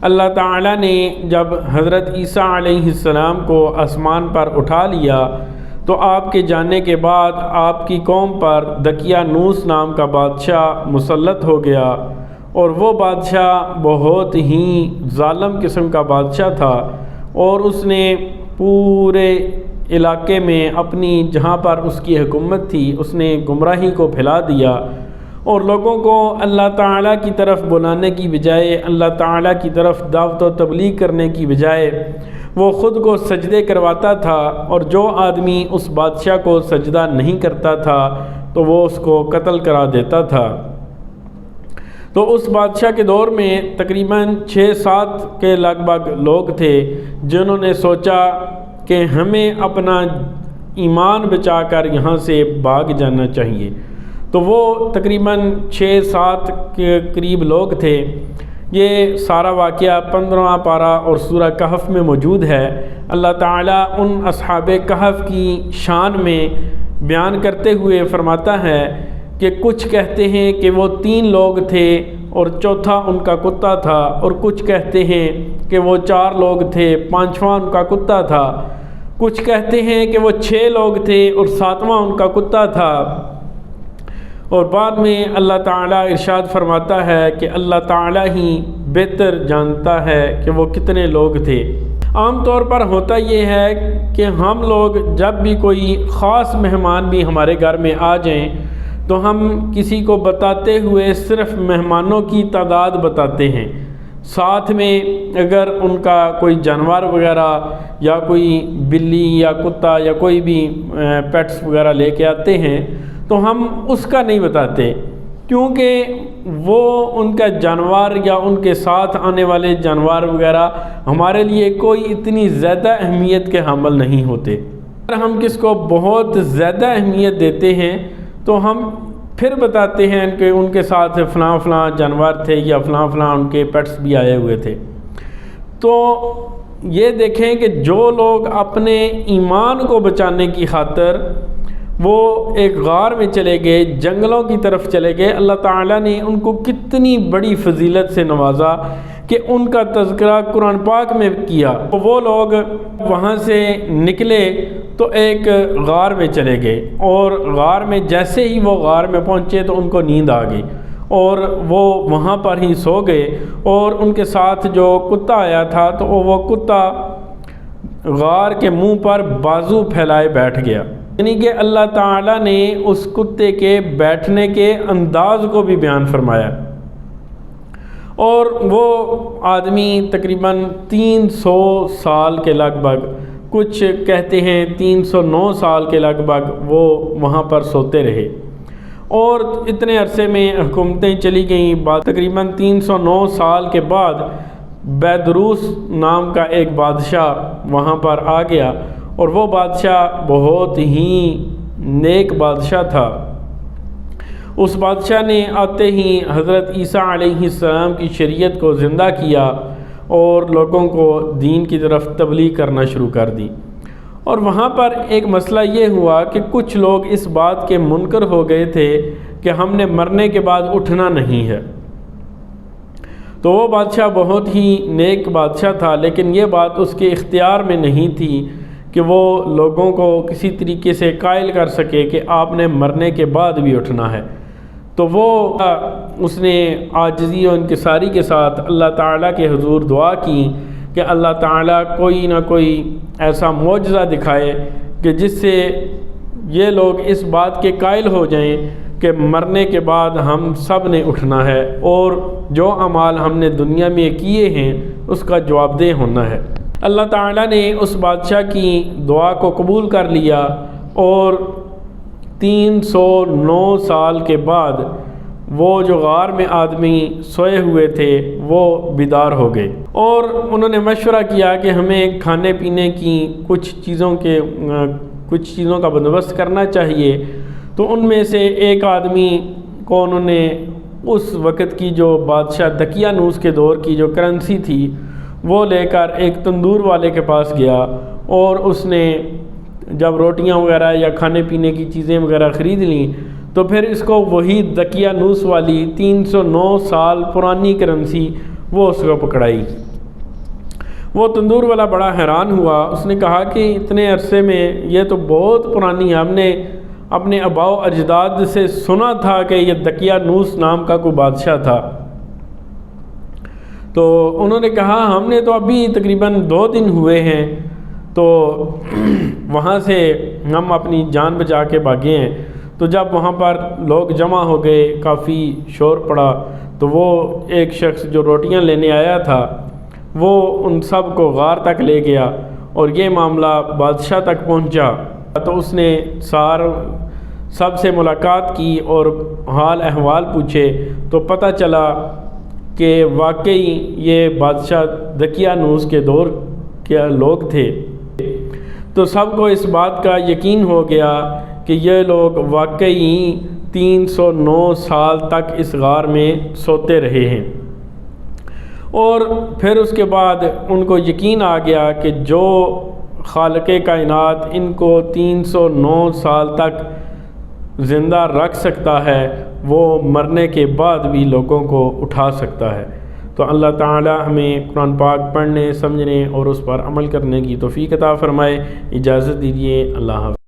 اللہ تعالیٰ نے جب حضرت عیسیٰ علیہ السلام کو آسمان پر اٹھا لیا تو آپ کے جانے کے بعد آپ کی قوم پر دقیانوس نام کا بادشاہ مسلط ہو گیا، اور وہ بادشاہ بہت ہی ظالم قسم کا بادشاہ تھا، اور اس نے پورے علاقے میں اپنی جہاں پر اس کی حکومت تھی اس نے گمراہی کو پھیلا دیا، اور لوگوں کو اللہ تعالیٰ کی طرف بلانے کی بجائے، اللہ تعالیٰ کی طرف دعوت و تبلیغ کرنے کی بجائے وہ خود کو سجدے کرواتا تھا، اور جو آدمی اس بادشاہ کو سجدہ نہیں کرتا تھا تو وہ اس کو قتل کرا دیتا تھا۔ تو اس بادشاہ کے دور میں تقریباً 6-7 کے لگ بھگ لوگ تھے جنہوں نے سوچا کہ ہمیں اپنا ایمان بچا کر یہاں سے بھاگ جانا چاہیے۔ تو وہ تقریباً 6-7 کے قریب لوگ تھے۔ یہ سارا واقعہ 15واں پارہ اور سورہ کہف میں موجود ہے۔ اللہ تعالیٰ ان اصحاب کہف کی شان میں بیان کرتے ہوئے فرماتا ہے کہ کچھ کہتے ہیں کہ وہ 3 لوگ تھے اور چوتھا ان کا کتا تھا، اور کچھ کہتے ہیں کہ وہ 4 لوگ تھے، 5واں ان کا کتا تھا، کچھ کہتے ہیں کہ وہ 6 لوگ تھے اور 7واں ان کا کتا تھا۔ اور بعد میں اللہ تعالیٰ ارشاد فرماتا ہے کہ اللہ تعالیٰ ہی بہتر جانتا ہے کہ وہ کتنے لوگ تھے۔ عام طور پر ہوتا یہ ہے کہ ہم لوگ جب بھی کوئی خاص مہمان بھی ہمارے گھر میں آ جائیں تو ہم کسی کو بتاتے ہوئے صرف مہمانوں کی تعداد بتاتے ہیں، ساتھ میں اگر ان کا کوئی جانور وغیرہ یا کوئی بلی یا کتا یا کوئی بھی پیٹس وغیرہ لے کے آتے ہیں تو ہم اس کا نہیں بتاتے، کیونکہ وہ ان کا جانور یا ان کے ساتھ آنے والے جانور وغیرہ ہمارے لیے کوئی اتنی زیادہ اہمیت کے حامل نہیں ہوتے۔ اگر ہم کس کو بہت زیادہ اہمیت دیتے ہیں تو ہم پھر بتاتے ہیں کہ ان کے ساتھ فلاں فلاں جانور تھے یا فلاں فلاں ان کے پیٹس بھی آئے ہوئے تھے۔ تو یہ دیکھیں کہ جو لوگ اپنے ایمان کو بچانے کی خاطر وہ ایک غار میں چلے گئے، جنگلوں کی طرف چلے گئے، اللہ تعالیٰ نے ان کو کتنی بڑی فضیلت سے نوازا کہ ان کا تذکرہ قرآن پاک میں کیا۔ وہ لوگ وہاں سے نکلے تو ایک غار میں چلے گئے، اور غار میں جیسے ہی وہ غار میں پہنچے تو ان کو نیند آ گئی اور وہ وہاں پر ہی سو گئے، اور ان کے ساتھ جو کتا آیا تھا تو وہ کتا غار کے منہ پر بازو پھیلائے بیٹھ گیا، یعنی کہ اللہ تعالیٰ نے اس کتے کے بیٹھنے کے انداز کو بھی بیان فرمایا۔ اور وہ آدمی تقریباً 300 سال کے لگ بھگ، کچھ کہتے ہیں 309 سال کے لگ بھگ وہ وہاں پر سوتے رہے، اور اتنے عرصے میں حکومتیں چلی گئیں۔ تقریباً 309 سال کے بعد بیدروس نام کا ایک بادشاہ وہاں پر آ گیا، اور وہ بادشاہ بہت ہی نیک بادشاہ تھا۔ اس بادشاہ نے آتے ہی حضرت عیسیٰ علیہ السلام کی شریعت کو زندہ کیا اور لوگوں کو دین کی طرف تبلیغ کرنا شروع کر دی۔ اور وہاں پر ایک مسئلہ یہ ہوا کہ کچھ لوگ اس بات کے منکر ہو گئے تھے کہ ہم نے مرنے کے بعد اٹھنا نہیں ہے۔ تو وہ بادشاہ بہت ہی نیک بادشاہ تھا، لیکن یہ بات اس کے اختیار میں نہیں تھی کہ وہ لوگوں کو کسی طریقے سے قائل کر سکے کہ آپ نے مرنے کے بعد بھی اٹھنا ہے۔ تو وہ اس نے عاجزی و انکساری کے ساتھ اللہ تعالیٰ کے حضور دعا کی کہ اللہ تعالیٰ کوئی نہ کوئی ایسا معجزہ دکھائے کہ جس سے یہ لوگ اس بات کے قائل ہو جائیں کہ مرنے کے بعد ہم سب نے اٹھنا ہے، اور جو اعمال ہم نے دنیا میں کیے ہیں اس کا جواب دہ ہونا ہے۔ اللہ تعالیٰ نے اس بادشاہ کی دعا کو قبول کر لیا، اور 309 سال کے بعد وہ جو غار میں آدمی سوئے ہوئے تھے وہ بیدار ہو گئے، اور انہوں نے مشورہ کیا کہ ہمیں کھانے پینے کی کچھ چیزوں کا بندوبست کرنا چاہیے۔ تو ان میں سے ایک آدمی کو انہوں نے اس وقت کی جو بادشاہ دقیانوس کے دور کی جو کرنسی تھی وہ لے کر ایک تندور والے کے پاس گیا، اور اس نے جب روٹیاں وغیرہ یا کھانے پینے کی چیزیں وغیرہ خرید لیں تو پھر اس کو وہی دقیانوس والی 309 سال پرانی کرنسی وہ اس کو پکڑائی۔ وہ تندور والا بڑا حیران ہوا، اس نے کہا کہ اتنے عرصے میں یہ تو بہت پرانی ہے، ہم نے اپنے آباء و اجداد سے سنا تھا کہ یہ دقیانوس نام کا کوئی بادشاہ تھا۔ تو انہوں نے کہا ہم نے تو ابھی تقریباً 2 دن ہوئے ہیں، تو وہاں سے ہم اپنی جان بچا کے بھاگے ہیں۔ تو جب وہاں پر لوگ جمع ہو گئے، کافی شور پڑا، تو وہ ایک شخص جو روٹیاں لینے آیا تھا وہ ان سب کو غار تک لے گیا، اور یہ معاملہ بادشاہ تک پہنچا۔ تو اس نے سب سے ملاقات کی اور حال احوال پوچھے، تو پتہ چلا کہ واقعی یہ بادشاہ دقیانوس کے دور کے لوگ تھے۔ تو سب کو اس بات کا یقین ہو گیا کہ یہ لوگ واقعی 309 سال تک اس غار میں سوتے رہے ہیں، اور پھر اس کے بعد ان کو یقین آ گیا کہ جو خالق کائنات ان کو 309 سال تک زندہ رکھ سکتا ہے، وہ مرنے کے بعد بھی لوگوں کو اٹھا سکتا ہے۔ تو اللہ تعالی ہمیں قرآن پاک پڑھنے، سمجھنے اور اس پر عمل کرنے کی توفیق عطا فرمائے۔ اجازت دیجیے، اللہ حافظ۔